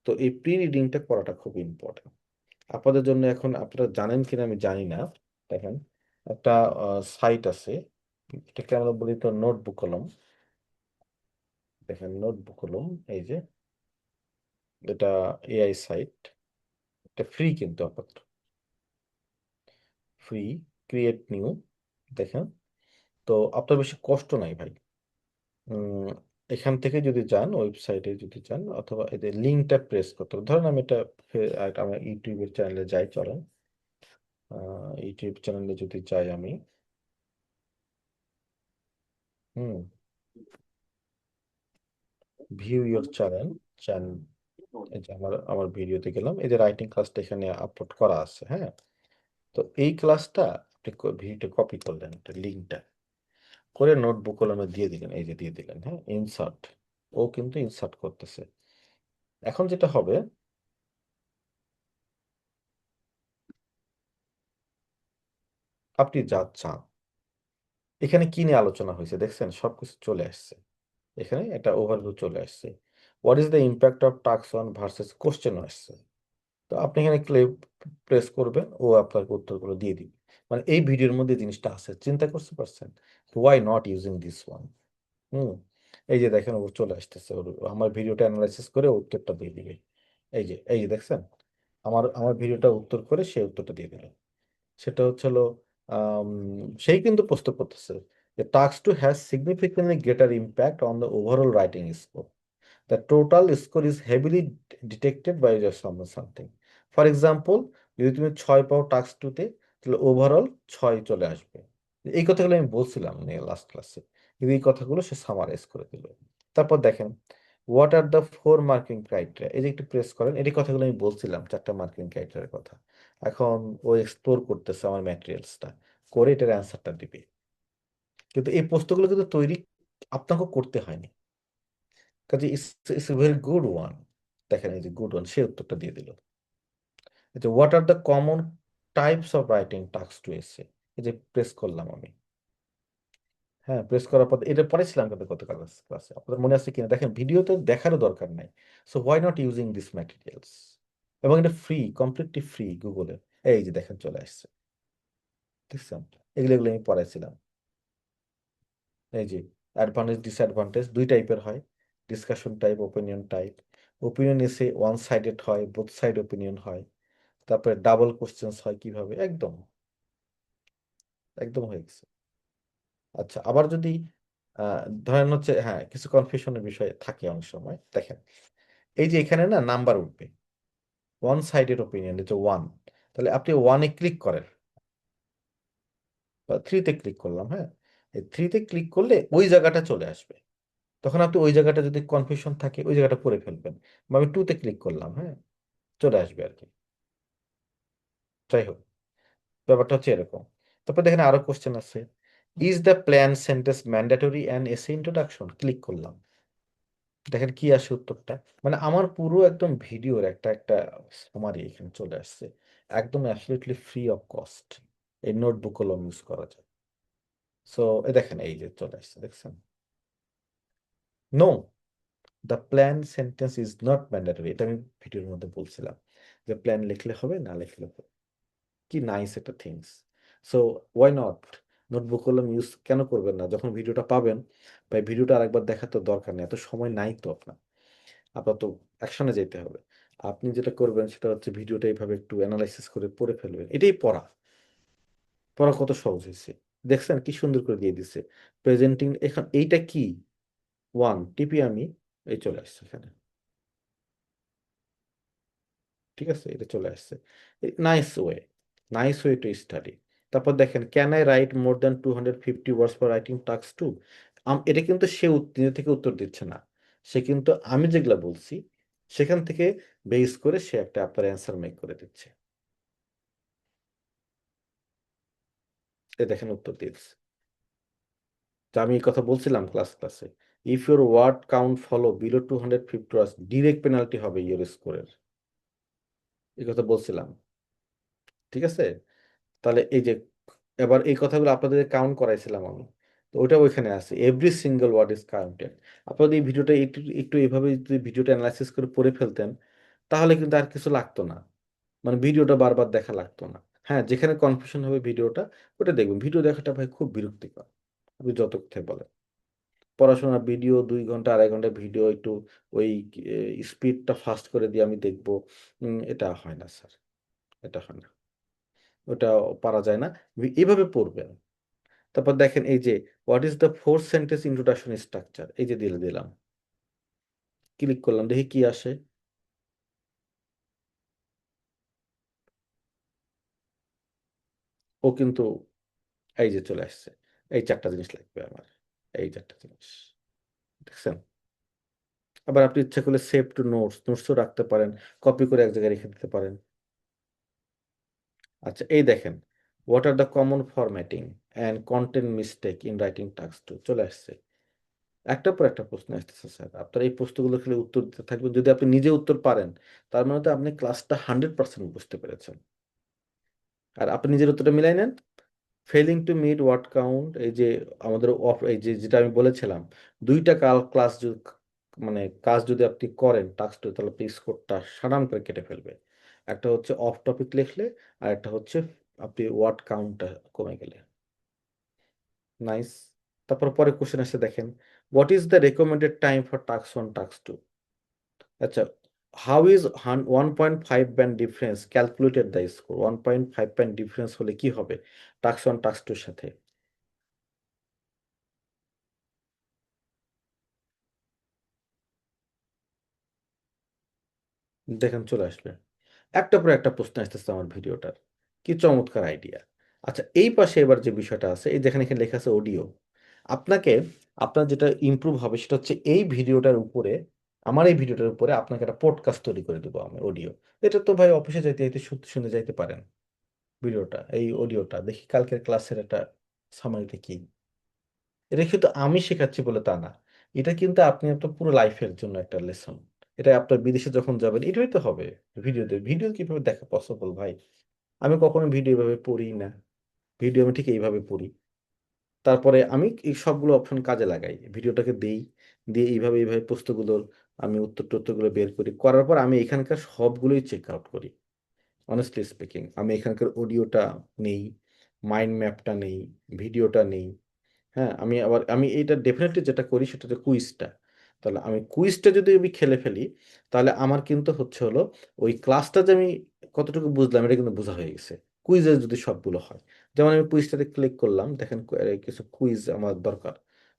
[SPEAKER 1] তো এই প্রি রিডিংটা করাটা খুব ইম্পর্টেন্ট আপনাদের জন্য। এখন আপনারা জানেন কিনা আমি জানি না, দেখেন একটা সাইট আছে, এটাকে আমরা বলি তো নোটবুক কলম। দেখেন নোটবুক কলম, এই যে এটা এআই সাইট, এটা ফ্রি কিন্তু আপাতত ফ্রি, ক্রিয়েট নিউ। দেখেন, তো আপনার বেশি কষ্ট নাই ভাই। উম, এখান থেকে যদি যান, ওয়েবসাইটে যদি যান, অথবা এদের লিঙ্কটা প্রেস করতে হবে। ধরেন আমি এটা আমার ইউটিউবের চ্যানেলে যাই, চলেন ইউটিউব চ্যানেলে যদি যাই আমি, হুম, ভিউ ইয়োর চ্যানেল, এই যে আমার ভিডিওতে গেলাম, এই যে রাইটিং ক্লাসটা এখানে আপলোড করা আছে, হ্যাঁ। তো এই ক্লাসটা আপনি ভিডিওটা কপি করলেন, এটা লিঙ্কটা করে নোটবুক কলমে দিয়ে দিলেন, এই যে দিয়ে দিলেন, হ্যাঁ, ইনসার্ট। ও কিন্তু ইনসার্ট করতেছে। এখন যেটা হবে, আপনি যা চান, এখানে কি নিয়ে আলোচনা হয়েছে দেখছেন, সবকিছু চলে আসছে এখানে, একটা ওভারভিউ চলে আসছে। What is the impact of task one versus question আসছে। তো আপনি এখানে প্রেস করবেন, ও আপনাকে উত্তরগুলো দিয়ে দিবে। মানে এই ভিডিওর মধ্যে জিনিসটা আছে, চিন্তা করতে পারছেন? Why not using this one. হুম, এই যে দেখেন ও চলে আসতেছে, ওর আমার ভিডিওটা অ্যানালাইসিস করে উত্তরটা দিয়ে দিবে। এই যে দেখছেন, আমার ভিডিওটা উত্তর করে সে উত্তরটা দিয়ে দিল। সেটা হচ্ছে হলো আম, সেই কিন্তু প্রশ্ন করতেছে যে task two has significantly greater impact on the overall writing score. The total score is heavily detected by just something. For example, যদি তুমি 6 পাও টাস্ক টুতে, তাহলে ওভারঅল 6 চলে আসবে। এই কথাগুলো আমি বলছিলাম লাস্ট ক্লাসে, কিন্তু এই কথাগুলো সে সামারাইজ করে দিল। তারপর দেখেন, what are the 4 marking criteria, এই যে একটু প্রেস করেন, এই কথাগুলো আমি বলছিলাম 4টা মার্কিং ক্রাইটেরিয়ার কথা। এখন ও এক্সপ্লোর করতেছে আমার ম্যাটেরিয়ালসটা, করে এটার অ্যান্সারটা দিবে। কিন্তু এই প্রশ্নগুলো কিন্তু তৈরি আপনাকে করতে হয়নি, কাজে it's a very good one. দেখেন এই যে গুড ওয়ান, সে উত্তরটা দিয়ে দিল। যে what are the common types of writing task two essay, এই যে প্রেস করলাম আমি, হ্যাঁ, প্রেস করার পর এটা পড়েছিলাম কিন্তু গতকাল ক্লাসে, আপনাদের মনে আছে কিনা দেখেন, ভিডিওতে দেখারও দরকার নাই। So why not using this materials, এবং এটা ফ্রি, কমপ্লিটলি ফ্রি গুগলে। এই যে দেখেন চলে আসছে, দেখছেন, এগুলো আমি পড়াইছিলাম। এই যে অ্যাডভান্টেজ ডিসঅ্যাডভান্টেজ দুই টাইপের হয়, discussion type, opinion type. Opinion এসে ওয়ান সাইডেড হয়, বোথ সাইড ওপিনিয়ন হয়। তারপরে ডাবল কোশ্চেন্স হয় কিভাবে, একদম একদম হয়ে গেছে। আচ্ছা, আবার যদি ধরেন হচ্ছে, হ্যাঁ, কিছু কনফিউশনের বিষয় থাকে অনেক সময়, দেখেন এই যে এখানে না নাম্বার উঠবে, ওয়ান সাইডেড ওপিনিয়ন, এই যে ওয়ান, তাহলে আপনি ওয়ানে ক্লিক করেন বা থ্রিতে ক্লিক করলাম, হ্যাঁ, এই থ্রিতে ক্লিক করলে ওই জায়গাটা চলে আসবে। তখন আপনি ওই জায়গাটা যদি কনফিউশন থাকে ওই জায়গাটা পড়ে ফেলবেন। বা আমি টুতে ক্লিক করলাম, হ্যাঁ, চলে আসবে আর কি। যাই হোক, ব্যাপারটা হচ্ছে এরকম। তারপর দেখেন আরো কোশ্চেন আছে, is the plan sentence mandatory and এসে ইন্ট্রোডাকশন, ক্লিক করলাম, দেখেন কি আসে উত্তরটা। মানে আমার পুরো একদম ভিডিওর একটা একটা সামারি এখানে চলে আসছে, একদম অ্যাবসলিউটলি ফ্রি অফ কস্ট। এই নোটবুক কলম ইউজ করা যায়। সো দেখেন এই যে চলে আসছে, দেখছেন, no, the plan sentence is not mandatory. এটা আমি ভিডিওর মধ্যে বলছিলাম যে প্ল্যান লিখলে হবে, না লিখলে হবে। কি নাইস একটা things. So why not, notebook কলম ইউজ কেন করবেন না? যখন ভিডিওটা পাবেন, ভাই ভিডিওটা আরেকবার দেখার তো দরকার নেই, এত সময় নাই তো আপনার। আপনার তো অ্যাকশনে যেতে হবে। আপনি যেটা করবেন সেটা হচ্ছে ভিডিওটা এইভাবে একটু অ্যানালাইসিস করে পড়ে ফেলবেন। এটাই পড়া। পড়া কত সহজ হয়েছে, দেখছেন কি সুন্দর করে দিয়ে দিছে প্রেজেন্টিং। এখন এইটা কি, ওয়ান টিপি আমি, এই চলে আসছে এখানে, ঠিক আছে, এটা চলে আসছে। Nice way, nice way to study. তারপর দেখেন, can I write more than 250 words for writing task two. এটা কিন্তু সে নিজে থেকে উত্তর দিচ্ছে না, সে কিন্তু আমি যেগুলা বলছি সেখান থেকে বেস করে সে একটা আপনার অ্যান্সার মেক করে দিচ্ছে। এ দেখেন উত্তর দিচ্ছে। তো আমি এই কথা বলছিলাম ক্লাসে, if your word count follow below 250 words, direct penalty হবে ইউর স্কোরের। এই কথা বলছিলাম, ঠিক আছে। তাহলে এই যে এবার এই কথাগুলো আপনাদের কাউন্ট করাইছিলাম আমি, তো ওইটা ওইখানে আছে, every single word is counted. আপনাদের এই ভিডিওটা একটু একটু এইভাবে যদি ভিডিওটা অ্যানালাইসিস করে পড়ে ফেলতেন, তাহলে কিন্তু আর কিছু লাগতো না, মানে ভিডিওটা বারবার দেখা লাগতো না। হ্যাঁ, যেখানে কনফিউশন হবে ভিডিওটা, ওটা দেখবেন। ভিডিও দেখাটা ভাই খুব বিরক্তিকর, আপনি যত কথাই বলেন। পড়াশোনার ভিডিও 2 ঘন্টা 2.5 ঘন্টা ভিডিও একটু ওই স্পিডটা ফাস্ট করে দিয়ে আমি দেখবো, এটা হয় না স্যার, এটা হয় না, ওটা পারা যায় না। এভাবে পড়বেন। তারপর দেখেন এই যে what is the fourth sentence introduction structure, এই যে দিলাম, ক্লিক করলাম, দেখি কি আসে। ও কিন্তু এই যে চলে আসছে, এই 4টা জিনিস লাগবে আমার, এই 4টা জিনিস, দেখছেন। আবার আপনি ইচ্ছা করলে সেভ টু নোটস, নোটসও রাখতে পারেন, কপি করে এক জায়গায় রেখে দিতে পারেন। আচ্ছা এই দেখেন, what are the common formatting and content mistake in writing task two, চলে আসছে। একটার পর একটা প্রশ্ন আসতেছে স্যার, আপনার এই প্রশ্নগুলো খেলে উত্তর দিতে থাকবেন। যদি আপনি নিজে উত্তর পারেন, তার মানে তো আপনি ক্লাসটা 100% বুঝতে পেরেছেন। আর আপনি নিজের উত্তরটা মিলাই নেন। Failing to meet word count, এই যে আমাদের অফ, এই যে যেটা আমি বলেছিলাম, 2টা ক্লাস মানে কাজ যদি আপনি করেন টাস্কটা, তাহলে আপনি স্কোরটা সারাম করে কেটে ফেলবে। একটা হচ্ছে অফ টপিক লিখলে, আর একটা হচ্ছে আপনি ওয়ার্ড কাউন্টটা কমে গেলে। নাইস। তারপর পরে কোশ্চেন আসছে দেখেন, what is the recommended time for task 1 task 2। আচ্ছা, how is 1.5 band difference calculated the score, 1.5 band difference হলে কি হবে টাস্ক 1 টাস্ক 2 সাথে। দেখেন চলে আসবে, একটা পর একটা প্রশ্ন আসতেছে আমার ভিডিওটার, কি চমৎকার আইডিয়া। আচ্ছা এই পাশে এবার যে বিষয়টা আছে, এই যেখানে এখানে লেখা আছে অডিও, আপনাকে, আপনার যেটা ইমপ্রুভ হবে সেটা হচ্ছে এই ভিডিওটার উপরে, আমার এই ভিডিওটার উপরে আপনাকে একটা পডকাস্ট তৈরি করে দেবো আমি, অডিও। এটা তো ভাই অফিসে যাইতে যাইতে শুনে যাইতে পারেন ভিডিওটা, এই অডিওটা দেখি কালকের ক্লাসের একটা সামারিতে কি। এটা কিন্তু আমি শেখাচ্ছি বলে তা না, এটা কিন্তু আপনি আপনার পুরো লাইফের জন্য একটা লেসন। এটা আপনার বিদেশে যখন যাবেন এটাই তো হবে। ভিডিওতে ভিডিও কিভাবে দেখা পসিবল ভাই? আমি কখনো ভিডিও এভাবে পড়ি না, ভিডিও আমি ঠিক এইভাবে পড়ি। তারপরে আমি এই সবগুলো অপশন কাজে লাগাই, ভিডিওটাকে দেই, দিয়ে এইভাবে এইভাবে প্রশ্নগুলোর আমি উত্তর টত্তরগুলো বের করি, করার পর আমি এখানকার সবগুলোই চেক আউট করি। অনেস্টলি স্পিকিং আমি এখানকার অডিওটা নেই, মাইন্ড ম্যাপটা নেই, ভিডিওটা নেই। হ্যাঁ, আমি এইটা ডেফিনেটলি যেটা করি সেটা হচ্ছে কুইজটা। তাহলে আমি কুইজটা যদি আমি খেলে ফেলি, তাহলে আমার কিন্তু হচ্ছে হলো ওই ক্লাসটা যে আমি কতটুকু বুঝলাম এটা কিন্তু বোঝা হয়ে গেছে, কুইজে যদি সবগুলো হয়। যেমন আমি কুইজটাতে ক্লিক করলাম, দেখেন কিছু কুইজ আমার দরকার,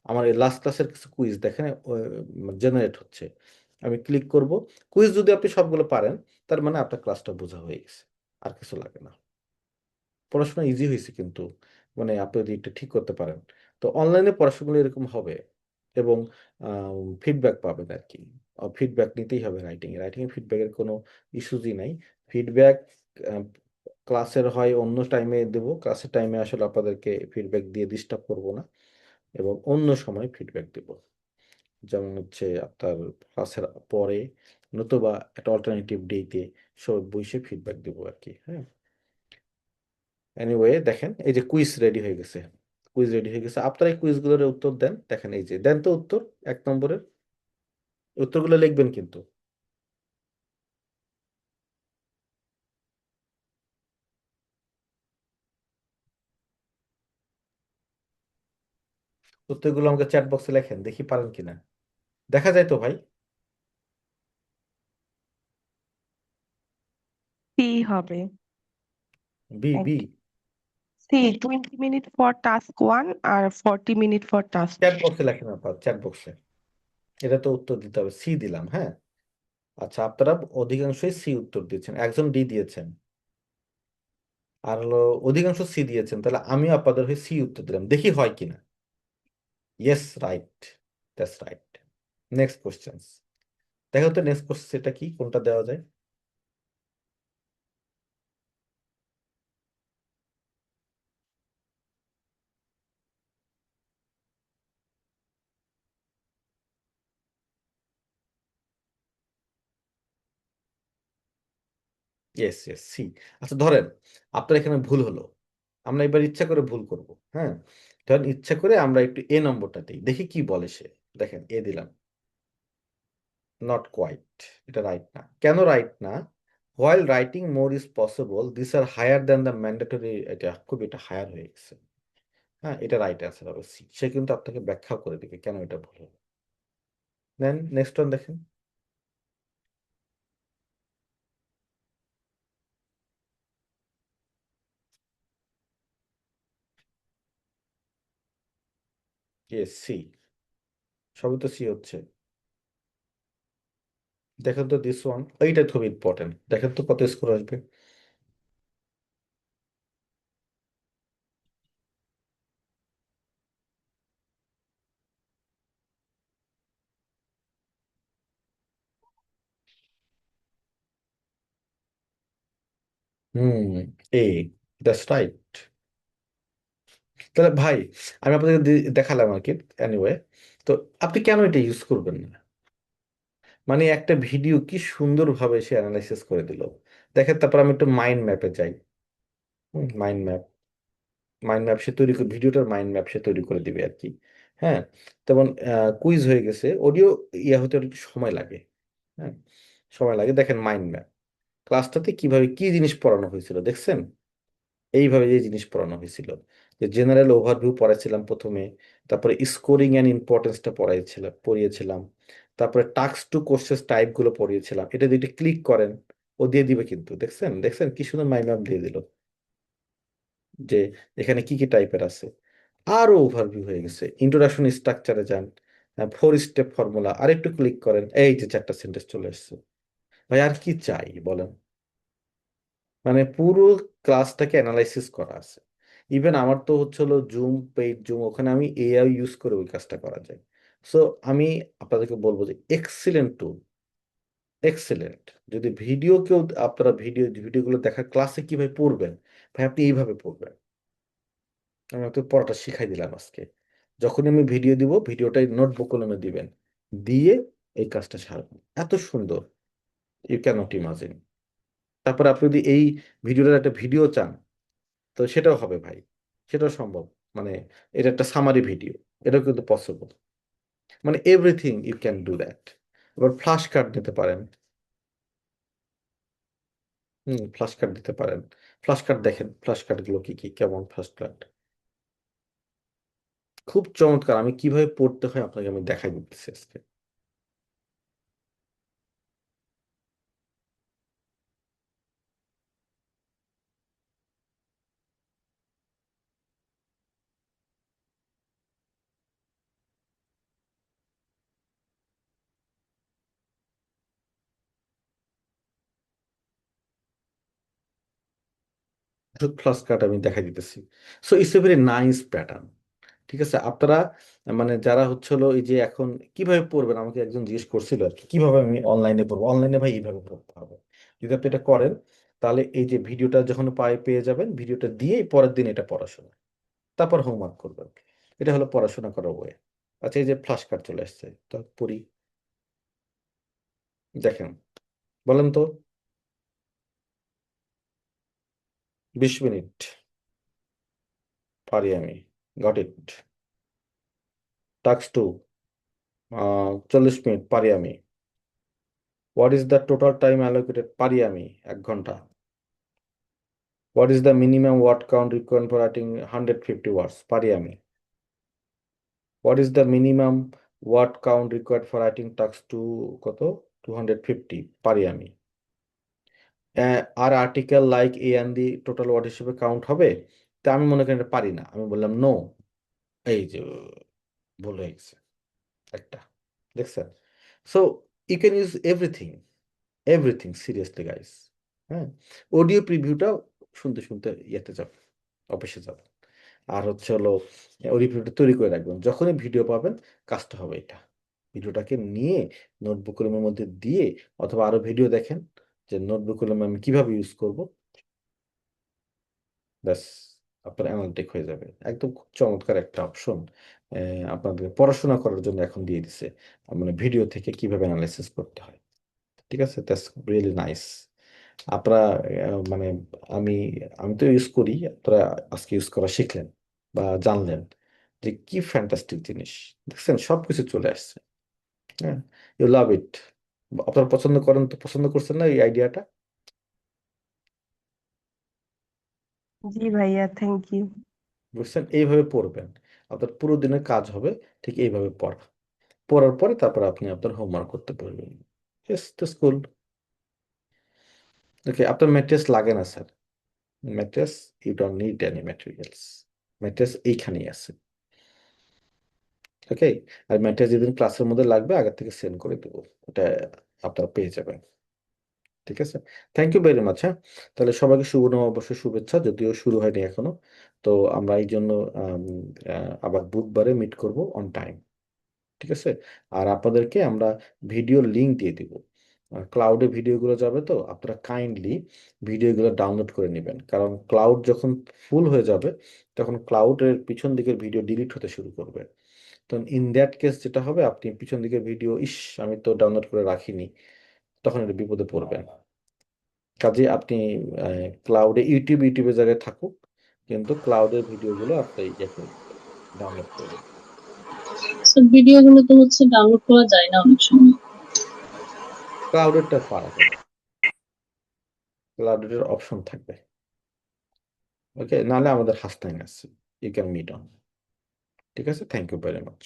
[SPEAKER 1] আমার এই লাস্ট ক্লাসের কিছু কুইজ দেখেন জেনারেট হচ্ছে। আমি ক্লিক করব, কুইজ যদি আপনি সবগুলো পারেন, তার মানে আপনার ক্লাসটা বোঝা হয়ে গেছে, আর কিছু লাগে না। পড়াশোনা ইজি হয়েছে কিন্তু, মানে আপনি যদি এটা ঠিক করতে পারেন, তো অনলাইনে পড়াশোনাগুলো এরকম হবে। এবং ফিডব্যাক পাবেন আর কি, ফিডব্যাক নিতেই হবে রাইটিংয়ে ফিডব্যাকের কোনো ইস্যুজই নাই। ফিডব্যাক ক্লাসের হয় অন্য টাইমে দেবো, ক্লাসের টাইমে আসলে আপনাদেরকে ফিডব্যাক দিয়ে ডিস্টার্ব করবো না, এবং অন্য সময় ফিডব্যাক দেব, যেমন হচ্ছে আপনার ক্লাসের পরে, নতুবা একটা অল্টারনেটিভ ডেতে সব বসে ফিডব্যাক দেবো আর কি। হ্যাঁ, এনিওয়ে দেখেন এই যে কুইজ রেডি হয়ে গেছে, কুইজ রেডি হয়ে গেছে, আপনারা এই কুইজগুলোর উত্তর দেন। দেখেন এই যে দেন তো উত্তর 1 নম্বরের, উত্তরগুলো লিখবেন কিন্তু। উত্তরগুলো আমাকে চ্যাট বক্সে লেখেন, দেখি পারেন কিনা। দেখা যায় তো ভাই।
[SPEAKER 2] সি হবে।
[SPEAKER 1] B B.
[SPEAKER 2] C, 20 minute for task 1 আর 40 মিনিট ফর টাস্ক
[SPEAKER 1] চ্যাট
[SPEAKER 2] 2।
[SPEAKER 1] বক্সে লেখেন আপনার, চ্যাট বক্সে। এটা তো উত্তর দিতে হবে, সি দিলাম, হ্যাঁ। আচ্ছা, আপনারা অধিকাংশই সি উত্তর দিয়েছেন, একজন ডি দিয়েছেন, আর হলো অধিকাংশ সি দিয়েছেন। তাহলে আমিও আপনাদের হয়ে সি উত্তর দিলাম, দেখি হয় কিনা। Yes, right, that's right. Next question. দেখো তো নেক্সট কোশ্চেন এটা কি, কোনটা দেওয়া যায়। Yes yes, C. আচ্ছা ধরেন আপনার এখানে ভুল হলো, আমরা এবার ইচ্ছা করে ভুল করব, হ্যাঁ। ধরেন ইচ্ছা করে আমরা একটু এ নম্বরটা দিই, দেখি কি বলে সে। দেখেন এ দিলাম, নট কোয়াইট, এটা রাইট না। কেন রাইট না? While writing more is possible, this are higher than the mandatory, এটা খুব, এটা হায়ার হয়ে গেছে। হ্যাঁ, এটা রাইট অ্যান্সার হবে সি। সে কিন্তু আপনাকে ব্যাখ্যা করে দিবে কেন এটা ভুল হলো। দেন নেক্সট ওয়ান দেখেন। Yes, C. সবই তো সি হচ্ছে। দেখেন তো দিস ওয়ান, এইটা খুব ইম্পর্টেন্ট, দেখেন তো কত স্কোর আসবে। হুম, এ, দ্যাটস রাইট। তাহলে ভাই আমি আপনাকে দেখালাম আর কি, এনিওয়ে। তো আপনি কেন এটা ইউজ করবেন না? মানে একটা ভিডিও কি সুন্দরভাবে সে অ্যানালাইসিস করে দিল। দেখেন, তারপর আমি একটু মাইন্ড ম্যাপে যাই। মাইন্ড ম্যাপ, মাইন্ড ম্যাপ সে তৈরি করে, ভিডিওটার মাইন্ড ম্যাপ সে তৈরি করে দিবে আর কি। হ্যাঁ, তেমন কুইজ হয়ে গেছে, অডিও ইয়া হতে একটু সময় লাগে। হ্যাঁ, সময় লাগে। দেখেন মাইন্ড ম্যাপ, ক্লাসটাতে কিভাবে কি জিনিস পড়ানো হয়েছিল দেখছেন। এইভাবে যে জিনিস পড়ানো হয়েছিল, যে জেনারেল ওভারভিউ পড়াইছিলাম প্রথমে, তারপরে স্কোরিং অ্যান্ড ইম্পর্টেন্সটা পড়িয়েছিলাম, তারপরে টাস্ক টু কোশ্চেন টাইপ গুলো পড়িয়েছিলাম। এটা যদি ক্লিক করেন ও দিয়ে দিবে কিন্তু, দেখছেন দেখছেন কি সুন্দর মাইন্ড ম্যাপ দিয়ে দিল, যে এখানে কি কি টাইপের আছে। আরো ওভারভিউ হয়ে গেছে। ইন্ট্রোডাকশন স্ট্রাকচারে যান, 4 স্টেপ ফর্মুলা, আর একটু ক্লিক করেন, এই যে 4টা সেন্টেন্স চলে আসছে। ভাই আর কি চাই বলেন। মানে পুরো ক্লাসটাকে অ্যানালাইসিস করা আছে। ইভেন আমার তো হচ্ছে হলো জুম, পেইড জুম, ওখানে আমি এআই ইউজ করে ওই কাজটা করা যায়। সো আমি আপনাদেরকে বলবো যে এক্সিলেন্ট টুল, এক্সিলেন্ট। যদি ভিডিও কেউ, আপনারা ভিডিওগুলো দেখা, ক্লাসে কিভাবে পড়বেন ভাই, আপনি এইভাবে পড়বেন। আমি আপনাকে পড়াটা শিখাই দিলাম আজকে। যখন আমি ভিডিও দিব, ভিডিওটাই নোটবুক কলমে দিবেন, দিয়ে এই কাজটা সারবেন, এত সুন্দর, ইউ ক্যানট ইমাজিন। তারপর আপনি যদি এই ভিডিওটার একটা ভিডিও চান, তো সেটাও হবে ভাই, সেটাও সম্ভব। মানে এটা একটা সামারি ভিডিও, এটাও কিন্তু পসিবল। মানে everything you can do that. এবার ফ্ল্যাশ কার্ড দিতে পারেন। ফ্ল্যাশ কার্ড দিতে পারেন। ফ্ল্যাশ কার্ড দেখেন, ফ্ল্যাশ কার্ড গুলো কি কি, কেমন ফ্ল্যাশ কার্ড, খুব চমৎকার। আমি কিভাবে পড়তে হয় আপনাকে আমি দেখাই দিতেছি আজকে। ফ্ল্যাশ কার্ড আমি দেখাই দিতেছি। So it's a very nice pattern. ঠিক আছে, আপনারা মানে যারা হচ্ছে হলো এই যে এখন কিভাবে পড়বেন, আমাকে একজন জিজ্ঞেস করছিল আর কি, কিভাবে আমি অনলাইনে পড়বো। অনলাইনে ভাই এইভাবে পড়তে হবে। যদি আপনি এটা করেন, তাহলে এই যে ভিডিওটা যখন পেয়ে যাবেন, ভিডিওটা দিয়ে পরের দিন এটা পড়াশোনা, তারপর হোমওয়ার্ক করবেন। এটা হলো পড়াশোনা করার ওয়ে। আচ্ছা, এই যে ফ্ল্যাশ কার্ড চলে আসছে, তো পড়ি। দেখেন, বলেন তো। 20 মিনিট পারি আমি, গট ইট। টাস্ক 2, 40 মিনিট পারি আমি। What is the total time allocated? পারি আমি 1 ঘন্টা। What is the minimum word count required for writing 150 words? পারি আমি। What is the minimum word count required for writing task two কত 250? পারি আমি। আর article like a and the total word হিসেবে কাউন্ট হবে? তা আমি মনে করি এটা পারি না, আমি বললাম নো। এই যে ভুল হয়ে গেছে একটা, দেখছেন? So you can use everything, everything seriously guys. হ্যাঁ, অডিও প্রিভিউটা শুনতে শুনতে ইয়েতে যাবে, অফিসে যাবে। আর হচ্ছে হলো অডিও প্রিভিউটা তৈরি করে রাখবেন, যখনই ভিডিও পাবেন কাজটা হবে এটা। ভিডিওটাকে নিয়ে নোটবুক কলমের মধ্যে দিয়ে, অথবা আরো ভিডিও দেখেন যে নোটবুক কলমে আমি কিভাবে ইউজ করব, ব্যাস আপনার অ্যানালিটিক হয়ে যাবে। একদম খুব চমৎকার একটা অপশন আপনাদের পড়াশোনা করার জন্য এখন দিয়ে দিছে, মানে ভিডিও থেকে কিভাবে অ্যানালাইসিস করতে হয়। ঠিক আছে, দ্যাটস রিয়েলি নাইস। আপনারা মানে আমি আমি তো ইউজ করি, আপনারা আজকে ইউজ করা শিখলেন বা জানলেন যে কি ফ্যান্টাস্টিক জিনিস। দেখছেন, সবকিছু চলে আসছে। হ্যাঁ, ইউ লাভ ইট। আপনারা পছন্দ করেন তো, পছন্দ করছেন না এই আইডিয়াটা?
[SPEAKER 2] জি ভাইয়া, থ্যাংক ইউ।
[SPEAKER 1] বুঝছেন, এইভাবে পড়বেন, আপনার পুরো দিনের কাজ হবে ঠিক এইভাবে পড়া। পড়ার পরে তারপর আপনি আপনার হোমওয়ার্ক করতে পারবেন। স্কুল ওকে, আপনার ম্যাট্রেস লাগে না sir. Mattress, you don't need any materials. Mattress এইখানেই আছে। ওকে, আর ম্যাট্রেস যেদিন ক্লাসের মধ্যে লাগবে আগে থেকে সেন্ড করে দেবো, ওটা আপনারা পেয়ে যাবেন। ঠিক আছে, থ্যাংক ইউ ভেরি মাচ। হ্যাঁ, তাহলে সবাইকে শুভ নববর্ষ শুভেচ্ছা, যদিও শুরু হয়নি এখনো। তো আমরা এই জন্য আবার বুধবারে মিট করব অন টাইম। ঠিক আছে, আর আপনাদেরকে আমরা ভিডিও লিংক দিয়ে দিব। ক্লাউডে ভিডিওগুলো যাবে, তো আপনারা কাইন্ডলি ভিডিওগুলো ডাউনলোড করে নেবেন, কারণ ক্লাউড যখন ফুল হয়ে যাবে তখন ক্লাউডের পিছন দিকের ভিডিও ডিলিট হতে শুরু করবে। তো ইন দ্যাট কেস যেটা হবে, আপনি পিছন দিকের ভিডিও, ইস আমি তো ডাউনলোড করে রাখিনি, তখন এটা বিপদে পড়বেন। কাজে আপনি ক্লাউডে ইউটিউবের জায়গায় থাকুক, কিন্তু ক্লাউডের ভিডিওগুলো আপনি ইয়ে করে ডাউনলোড করবেন।
[SPEAKER 3] ভিডিও গুলো তো হচ্ছে ডাউনলোড করা যায় না অনেক সময়।
[SPEAKER 1] ক্লাউডেরটা পারা যাবে, ক্লাউডের অপশন থাকবে। ওকে, নাহলে আমাদের হাসনাইন আছে, ইউ ক্যান মিট অন। ঠিক আছে, থ্যাংক ইউ ভেরি মাচ।